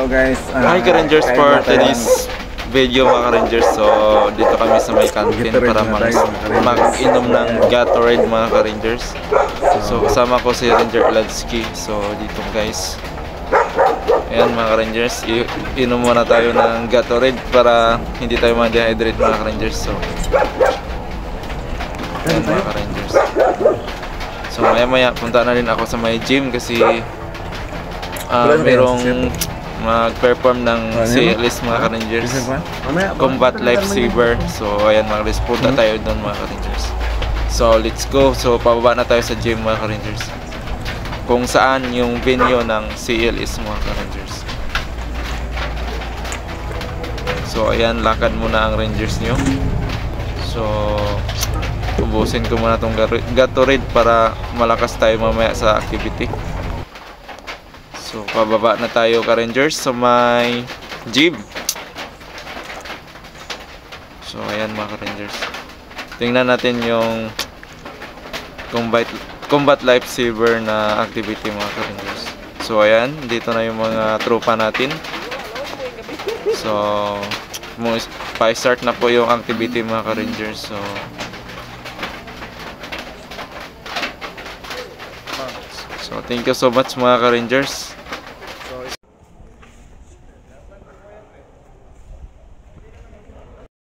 So guys, Hi ka-Rangers, for today's video mga ka-Rangers. So dito kami sa may canteen para mag-inom ng Gatorade mga ka-Rangers. So kasama ko si Ranger Ladsky. So dito guys, ayan mga ka-Rangers, inom muna tayo ng Gatorade para hindi tayo ma-dehydrate mga ka-Rangers. So ayan mga ka-Rangers. So maya-maya punta na rin ako sa may gym kasi merong mag-perform ng CLS mga ka-Rangers, Combat Lifesaver. So ayan mga ka-Rangers, punta tayo doon mga ka-Rangers. So let's go. So pababa na tayo sa gym mga ka-Rangers, kung saan yung venue ng CLS mga ka-Rangers. So ayan, lakad muna ang Rangers nyo. So ubusin ko muna itong Gatorade para malakas tayo mamaya sa activity. So pababa na tayo ka-Rangers sa may gym. So ayan mga ka-Rangers, tingnan natin yung Combat Lifesaver na activity mga ka-Rangers. So ayan, dito na yung mga tropa natin. So pa-start na po yung activity mga ka-Rangers. So thank you so much mga ka-Rangers.